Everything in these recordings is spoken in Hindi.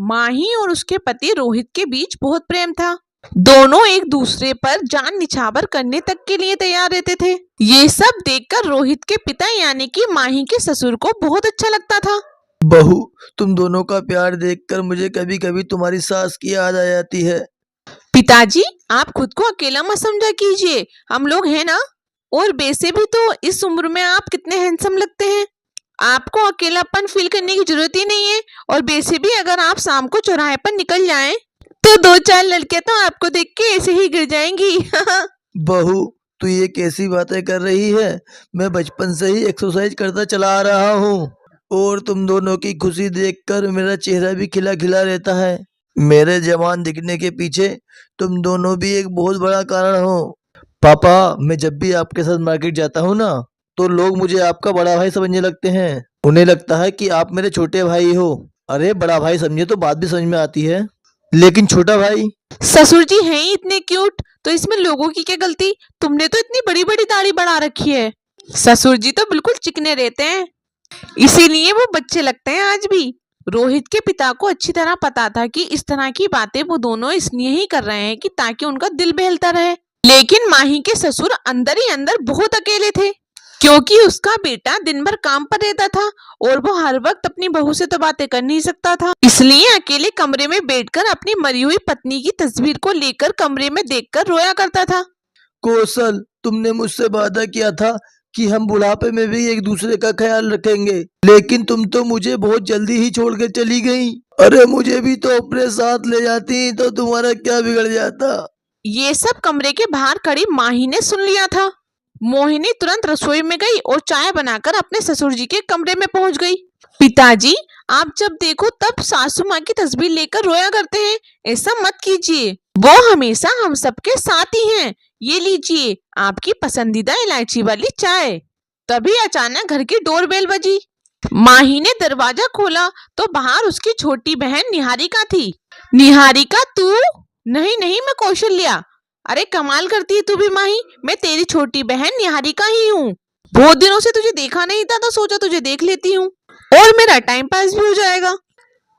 माही और उसके पति रोहित के बीच बहुत प्रेम था। दोनों एक दूसरे पर जान निछावर करने तक के लिए तैयार रहते थे। ये सब देखकर रोहित के पिता यानी कि माही के ससुर को बहुत अच्छा लगता था। बहू, तुम दोनों का प्यार देखकर मुझे कभी कभी तुम्हारी सास की याद आ जाती है। पिताजी, आप खुद को अकेला मत समझा कीजिए, हम लोग हैं ना। और वैसे भी तो इस उम्र में आप कितने हैंडसम लगते हैं, आपको अकेलापन फील करने की जरूरत ही नहीं है। और वैसे भी अगर आप शाम को चौराहे पर निकल जाएं तो 2-4 लड़कियां तो आपको देख के ऐसे ही गिर जाएंगी। बहू, तू ये कैसी बातें कर रही है? मैं बचपन से ही एक्सरसाइज करता चला आ रहा हूँ और तुम दोनों की खुशी देखकर मेरा चेहरा भी खिला खिला रहता है। मेरे जवान दिखने के पीछे तुम दोनों भी एक बहुत बड़ा कारण हो। पापा, मैं जब भी आपके साथ मार्केट जाता हूँ ना, तो लोग मुझे आपका बड़ा भाई समझने लगते हैं। उन्हें लगता है कि आप मेरे छोटे भाई हो। अरे बड़ा भाई समझे तो बात भी समझ में आती है, लेकिन छोटा भाई। ससुर जी हैं ही इतने क्यूट, तो इसमें लोगों की क्या गलती? तुमने तो इतनी बड़ी बड़ी दाढ़ी बढ़ा रखी है। ससुर जी तो बिल्कुल चिकने रहते हैं, इसीलिए वो बच्चे लगते हैं आज भी। रोहित के पिता को अच्छी तरह पता था कि इस तरह की बातें वो दोनों इसलिए ही कर रहे हैं कि ताकि उनका दिल बहलता रहे। लेकिन माही के ससुर अंदर ही अंदर बहुत अकेले थे, क्योंकि उसका बेटा दिन भर काम पर रहता था और वो हर वक्त अपनी बहू से तो बातें कर नहीं सकता था। इसलिए अकेले कमरे में बैठकर अपनी मरी हुई पत्नी की तस्वीर को लेकर कमरे में देखकर रोया करता था। कौशल, तुमने मुझसे वादा किया था कि हम बुढ़ापे में भी एक दूसरे का ख्याल रखेंगे, लेकिन तुम तो मुझे बहुत जल्दी ही छोड़कर चली गई। अरे मुझे भी तो अपने साथ ले जाती तो तुम्हारा क्या बिगड़ जाता। ये सब कमरे के बाहर खड़ी माही ने सुन लिया था। मोहिनी तुरंत रसोई में गई और चाय बनाकर अपने ससुर जी के कमरे में पहुंच गई। पिताजी, आप जब देखो तब सासू माँ की तस्वीर लेकर रोया करते हैं, ऐसा मत कीजिए, वो हमेशा हम सबके साथ ही हैं। ये लीजिए आपकी पसंदीदा इलायची वाली चाय। तभी अचानक घर की डोरबेल बजी। माही ने दरवाजा खोला तो बाहर उसकी छोटी बहन निहारिका थी। निहारिका तू? नहीं नहीं, मैं कौशल्या। अरे कमाल करती है तू भी माही, मैं तेरी छोटी बहन निहारिका ही हूँ। बहुत दिनों से तुझे देखा नहीं था तो सोचा तुझे देख लेती हूँ और मेरा टाइम पास भी हो जाएगा,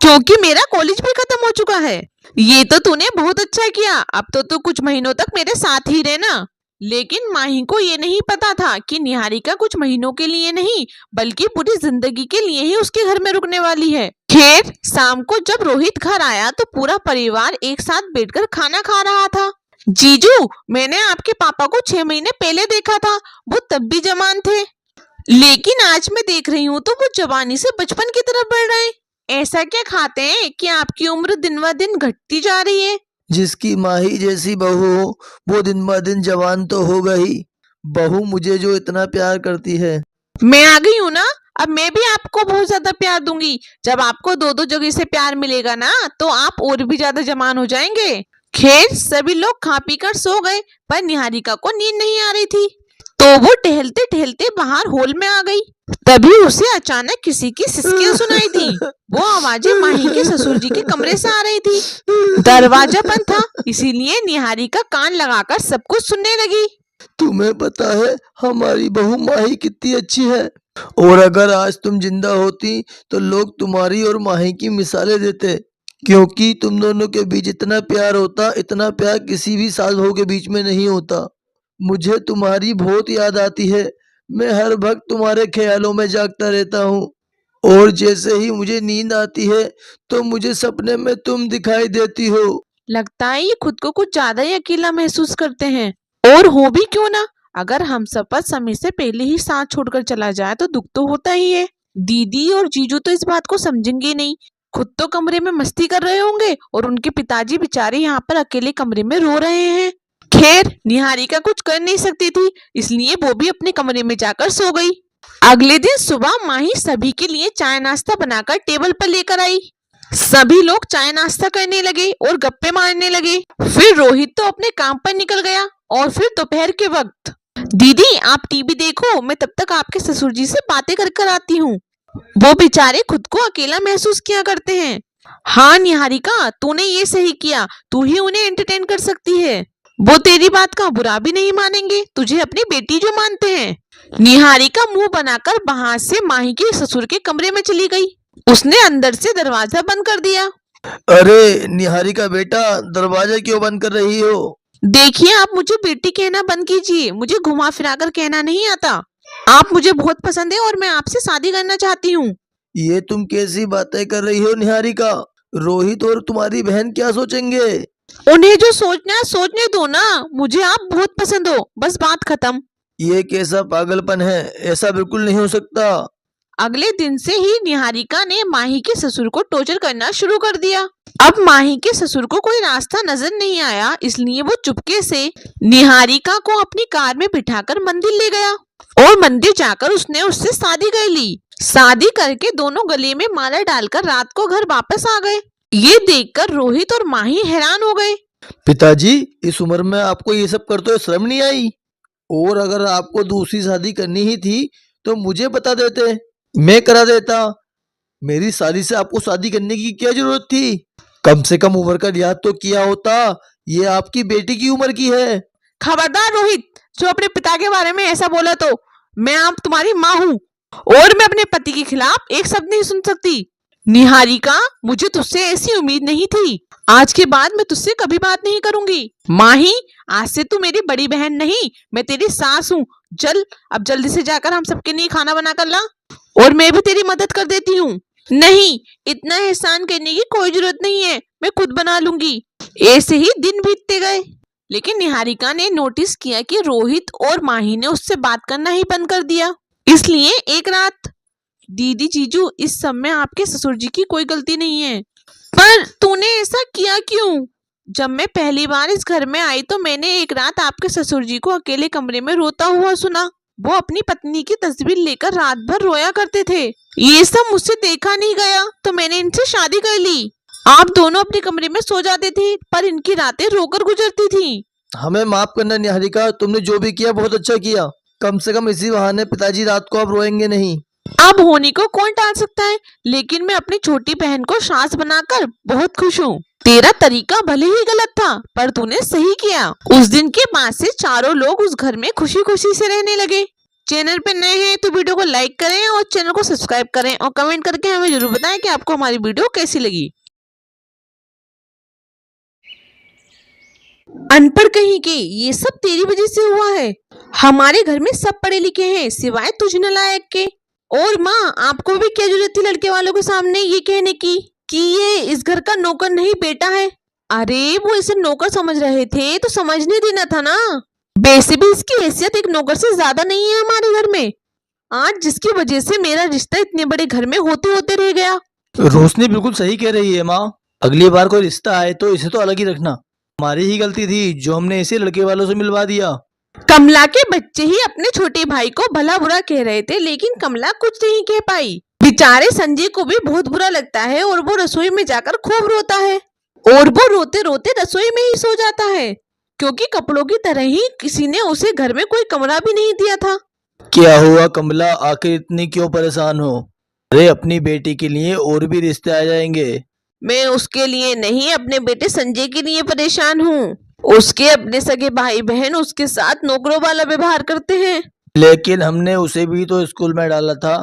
क्योंकि मेरा कॉलेज भी खत्म हो चुका है। ये तो तूने बहुत अच्छा किया, अब तो तू कुछ महीनों तक मेरे साथ ही रहना। लेकिन माही को ये नहीं पता था कि निहारिका कुछ महीनों के लिए नहीं बल्कि पूरी जिंदगी के लिए ही उसके घर में रुकने वाली है। खैर, शाम को जब रोहित घर आया तो पूरा परिवार एक साथ बैठकर खाना खा रहा था। जीजू, मैंने आपके पापा को 6 महीने पहले देखा था, वो तब भी जवान थे, लेकिन आज मैं देख रही हूँ तो वो जवानी से बचपन की तरफ बढ़ रहे हैं। ऐसा क्या खाते हैं कि आपकी उम्र दिन ब दिन घटती जा रही है? जिसकी माही जैसी बहू हो वो दिन ब दिन जवान तो होगा ही। बहू मुझे जो इतना प्यार करती है। मैं आ गई हूँ ना, अब मैं भी आपको बहुत ज्यादा प्यार दूंगी। जब आपको 2-2 जगह से प्यार मिलेगा ना तो आप और भी ज्यादा जवान हो जाएंगे। खैर, सभी लोग खा पी कर सो गए, पर निहारिका को नींद नहीं आ रही थी, तो वो टहलते टहलते बाहर हॉल में आ गई। तभी उसे अचानक किसी की सिसकियां सुनाई थी। वो आवाजें माही के ससुर जी के कमरे से आ रही थी। दरवाजा बंद था, इसीलिए निहारिका कान लगाकर सब कुछ सुनने लगी। तुम्हें पता है हमारी बहू माही कितनी अच्छी है, और अगर आज तुम जिंदा होती तो लोग तुम्हारी और माही की मिसालें देते, क्योंकि तुम दोनों के बीच इतना प्यार होता, इतना प्यार किसी भी सास बहू के बीच में नहीं होता। मुझे तुम्हारी बहुत याद आती है, मैं हर वक्त तुम्हारे ख्यालों में जागता रहता हूँ, और जैसे ही मुझे नींद आती है तो मुझे सपने में तुम दिखाई देती हो। लगता है ये खुद को कुछ ज्यादा ही अकेला महसूस करते हैं, और हो भी क्यों ना। अगर हम सब समय से पहले ही साथ छोड़कर चला जाए तो दुख तो होता ही है। दीदी और जीजू तो इस बात को समझेंगे नहीं, खुद तो कमरे में मस्ती कर रहे होंगे और उनके पिताजी बेचारे यहाँ पर अकेले कमरे में रो रहे हैं। खैर, निहारिका कुछ कर नहीं सकती थी, इसलिए वो भी अपने कमरे में जाकर सो गई। अगले दिन सुबह माही सभी के लिए चाय नाश्ता बनाकर टेबल पर लेकर आई। सभी लोग चाय नाश्ता करने लगे और गप्पे मारने लगे। फिर रोहित तो अपने काम पर निकल गया और फिर दोपहर के वक्त, दीदी आप टीवी देखो, मैं तब तक आपके ससुर जी से बातें कर कर आती हूँ। वो बेचारे खुद को अकेला महसूस किया करते हैं। हाँ निहारिका, तूने ये सही किया, तू ही उन्हें एंटरटेन कर सकती है। वो तेरी बात का बुरा भी नहीं मानेंगे, तुझे अपनी बेटी जो मानते हैं। निहारिका मुंह बनाकर बाहर से माही के ससुर के कमरे में चली गई। उसने अंदर से दरवाजा बंद कर दिया। अरे निहारिका बेटा, दरवाजा क्यों बंद कर रही हो? देखिए, आप मुझे बेटी कहना बंद कीजिए। मुझे घुमा फिरा कर कहना नहीं आता। आप मुझे बहुत पसंद है और मैं आपसे शादी करना चाहती हूँ। ये तुम कैसी बातें कर रही हो निहारिका? रोहित और तुम्हारी बहन क्या सोचेंगे? उन्हें जो सोचना है सोचने दो ना। मुझे आप बहुत पसंद हो, बस बात खत्म। ये कैसा पागलपन है? ऐसा बिल्कुल नहीं हो सकता। अगले दिन से ही निहारिका ने माही के ससुर को टॉर्चर करना शुरू कर दिया। अब माही के ससुर को कोई रास्ता नजर नहीं आया, इसलिए वो चुपके से निहारिका को अपनी कार में बिठाकर मंदिर ले गया और मंदिर जाकर उसने उससे शादी कर ली। शादी करके दोनों गले में माला डालकर रात को घर वापस आ गए। ये देखकर रोहित और माही हैरान हो गए। पिताजी, इस उम्र में आपको ये सब करते हुए शर्म नहीं आई? और अगर आपको दूसरी शादी करनी ही थी तो मुझे बता देते, मैं करा देता। मेरी शादी से आपको शादी करने की क्या जरूरत थी? कम से कम उम्र का लिहाज तो किया होता। ये आपकी बेटी की उम्र की है। खबरदार रोहित, जो अपने पिता के बारे में ऐसा बोला तो मैं आप तुम्हारी माँ हूँ और मैं अपने पति के खिलाफ एक शब्द नहीं सुन सकती। निहारिका, मुझे तुझसे ऐसी उम्मीद नहीं थी। आज के बाद मैं तुझसे कभी बात नहीं करूंगी। माही, आज से तू मेरी बड़ी बहन नहीं, मैं तेरी सास हूँ। चल, अब जल्दी से जाकर हम सबके लिए खाना बना कर ला और मैं भी तेरी मदद कर देती हूँ। नहीं, इतना एहसान करने की कोई जरूरत नहीं है, मैं खुद बना लूंगी। ऐसे ही दिन बीतते गए, लेकिन निहारिका ने नोटिस किया कि रोहित और माही ने उससे बात करना ही बंद कर दिया। इसलिए एक रात, दीदी जीजू, इस सब में आपके ससुर जी की कोई गलती नहीं है। पर तूने ऐसा किया क्यों? जब मैं पहली बार इस घर में आई तो मैंने एक रात आपके ससुर जी को अकेले कमरे में रोता हुआ सुना। वो अपनी पत्नी की तस्वीर लेकर रात भर रोया करते थे। ये सब मुझसे देखा नहीं गया तो मैंने इनसे शादी कर ली। आप दोनों अपने कमरे में सो जाते थे पर इनकी रातें रोकर गुजरती थी। हमें माफ करना निहारिका, तुमने जो भी किया बहुत अच्छा किया। कम से कम इसी बहाने पिताजी रात को अब रोएंगे नहीं। अब होने को कौन टाल सकता है, लेकिन मैं अपनी छोटी बहन को सास बनाकर बहुत खुश हूँ। तेरा तरीका भले ही गलत था पर तूने सही किया। उस दिन के बाद से चारों लोग उस घर में खुशी खुशी से रहने लगे। चैनल पे नए हैं तो वीडियो को लाइक करें और चैनल को सब्सक्राइब करें और कमेंट करके हमें जरूर बताएं कि आपको हमारी वीडियो कैसी लगी। अनपढ़ कहीं के, ये सब तेरी वजह से हुआ है। हमारे घर में सब पढ़े लिखे हैं सिवाय तुझ नालायक के। और माँ, आपको भी क्या जरूरत थी लड़के वालों के सामने ये कहने की कि ये इस घर का नौकर नहीं बेटा है। अरे वो इसे नौकर समझ रहे थे तो समझने देना था ना। वैसे भी इसकी हैसियत एक नौकर से ज्यादा नहीं है हमारे घर में। आज जिसकी वजह से मेरा रिश्ता इतने बड़े घर में होते होते रह गया। रोशनी बिल्कुल सही कह रही है माँ। अगली बार कोई रिश्ता आए तो इसे तो अलग ही रखना। हमारी ही गलती थी जो हमने इसे लड़के वालों से मिलवा दिया। कमला के बच्चे ही अपने छोटे भाई को भला बुरा कह रहे थे लेकिन कमला कुछ नहीं कह पाई। बेचारे संजय को भी बहुत बुरा लगता है और वो रसोई में जाकर खूब रोता है और वो रोते रोते रसोई में ही सो जाता है क्योंकि कपड़ों की तरह ही किसी ने उसे घर में कोई कमरा भी नहीं दिया था। क्या हुआ कमला, आखिर इतनी क्यों परेशान हो? अरे अपनी बेटी के लिए और भी रिश्ते आ जाएंगे। मैं उसके लिए नहीं, अपने बेटे संजय के लिए परेशान हूँ। उसके अपने सगे भाई बहन उसके साथ नौकरों वाला व्यवहार करते हैं। लेकिन हमने उसे भी तो स्कूल में डाला था,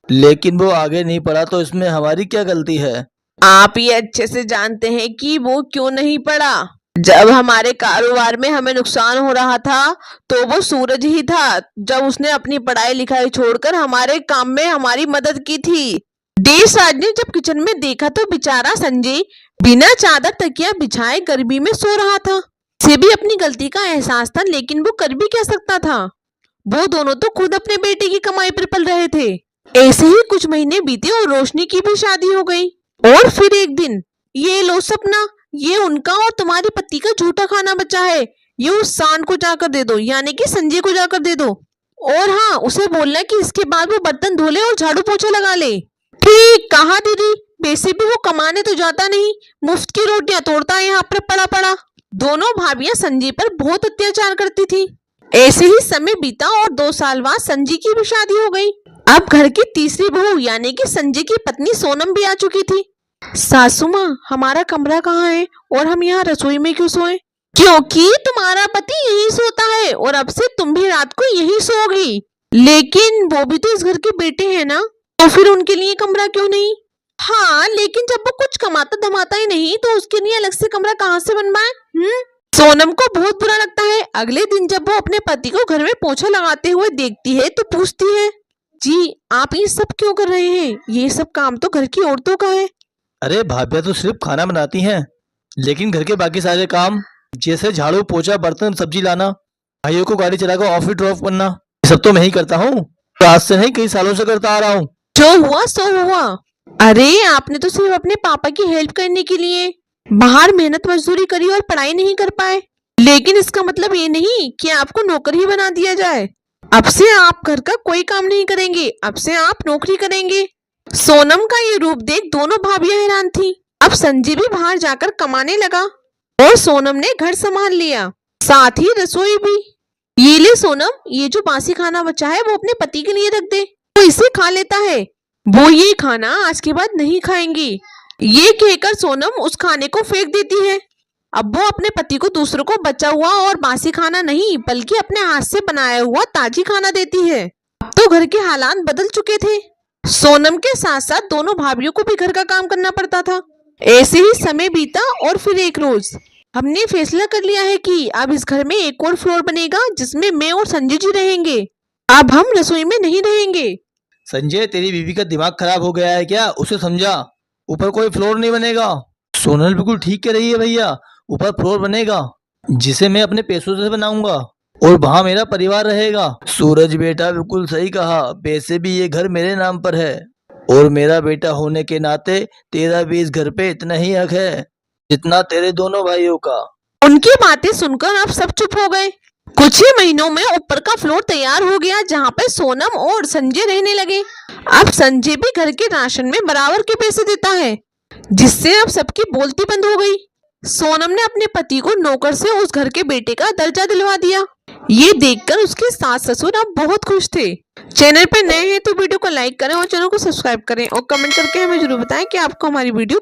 लेकिन वो आगे नहीं पढ़ा तो इसमें हमारी क्या गलती है? आप ये अच्छे से जानते हैं कि वो क्यों नहीं पढ़ा। जब हमारे कारोबार में हमें नुकसान हो रहा था तो वो सूरज ही था जब उसने अपनी पढ़ाई लिखाई छोड़कर हमारे काम में हमारी मदद की थी। देश राज ने जब किचन में देखा तो बेचारा संजय बिना चादर तकिया बिछाए गर्मी में सो रहा था। उसे भी अपनी गलती का एहसास था लेकिन वो कर भी क्या सकता था। वो दोनों तो खुद अपने बेटे की कमाई पर पल रहे थे। ऐसे ही कुछ महीने बीते और रोशनी की भी शादी हो गई। और फिर एक दिन, ये लो सपना, ये उनका और तुम्हारे पति का झूठा खाना बचा है, ये उस सांड को जाकर दे दो, यानी कि संजय को जाकर दे दो। और हाँ, उसे बोलना कि इसके बाद वो बर्तन धो ले और झाड़ू पोछा लगा ले। ठीक कहा दीदी, वैसे भी वो कमाने तो जाता नहीं, मुफ्त की रोटियां तोड़ता है यहाँ पर पड़ा पड़ा। दोनों भाभियां संजय पर बहुत अत्याचार करती थी। ऐसे ही समय बीता और 2 साल बाद संजय की भी शादी हो गई। अब घर की तीसरी बहू यानी कि संजय की पत्नी सोनम भी आ चुकी थी। सासू माँ, हमारा कमरा कहाँ है और हम यहाँ रसोई में क्यों सोए? क्योंकि तुम्हारा पति यही सोता है और अब से तुम भी रात को यही सोओगी। लेकिन वो भी तो इस घर के बेटे हैं ना, तो फिर उनके लिए कमरा क्यों नहीं? हाँ, लेकिन जब वो कुछ कमाता धमाता ही नहीं तो उसके लिए अलग से कमरा कहाँ से बनवाए? सोनम को बहुत बुरा लगता है। अगले दिन जब वो अपने पति को घर में पोछा लगाते हुए देखती है तो पूछती है, जी आप ये सब क्यों कर रहे हैं? ये सब काम तो घर की औरतों का है। अरे भाभिया तो सिर्फ खाना बनाती हैं, लेकिन घर के बाकी सारे काम जैसे झाड़ू पोछा बर्तन सब्जी लाना, भाइयों को गाड़ी चलाकर ऑफिस ड्रॉप करना, ये सब तो मैं ही करता हूँ। आज से नहीं कई सालों से करता आ रहा हूँ। जो हुआ सो हुआ। अरे आपने तो सिर्फ अपने पापा की हेल्प करने के लिए बाहर मेहनत मजदूरी करी और पढ़ाई नहीं कर पाए, लेकिन इसका मतलब ये नहीं कि आपको नौकर ही बना दिया जाए। अब से आप घर का कोई काम नहीं करेंगे, अब से आप नौकरी करेंगे। सोनम का ये रूप देख दोनों भाभियां हैरान थी। अब संजय भी बाहर जाकर कमाने लगा और सोनम ने घर संभाल लिया, साथ ही रसोई भी। ये ले सोनम, ये जो बासी खाना बचा है वो अपने पति के लिए रख दे, वो इसे खा लेता है। वो ये खाना आज के बाद नहीं खाएंगी। ये कहकर सोनम उस खाने को फेंक देती है। अब वो अपने पति को दूसरों को बचा हुआ और बासी खाना नहीं बल्कि अपने हाथ से बनाया हुआ ताजी खाना देती है। अब तो घर के हालात बदल चुके थे। सोनम के साथ साथ दोनों भाभियों को भी घर का काम करना पड़ता था। ऐसे ही समय बीता और फिर एक रोज हमने फैसला कर लिया है कि अब इस घर में एक और फ्लोर बनेगा जिसमें मैं और संजय जी रहेंगे। अब हम रसोई में नहीं रहेंगे। संजय, तेरी बीवी का दिमाग खराब हो गया है क्या? उसे समझा, ऊपर कोई फ्लोर नहीं बनेगा। सोनल बिल्कुल ठीक कह रही है भैया, ऊपर फ्लोर बनेगा जिसे मैं अपने पैसों से बनाऊंगा और वहाँ मेरा परिवार रहेगा। सूरज बेटा बिल्कुल सही कहा, वैसे भी ये घर मेरे नाम पर है और मेरा बेटा होने के नाते तेरा भी इस घर पे इतना ही हक है जितना तेरे दोनों भाइयों का। उनकी बातें सुनकर अब सब चुप हो गए। कुछ ही महीनों में ऊपर का फ्लोर तैयार हो गया जहाँ पे सोनम और संजय रहने लगे। अब संजय भी घर के राशन में बराबर के पैसे देता है, जिससे अब सबकी बोलती बंद हो गई। सोनम ने अपने पति को नौकर से उस घर के बेटे का दर्जा दिलवा दिया। ये देखकर उसके सास ससुर अब बहुत खुश थे। चैनल पे नए हैं तो वीडियो को लाइक करें और चैनल को सब्सक्राइब करें और कमेंट करके हमें जरूर बताएं कि आपको हमारी वीडियो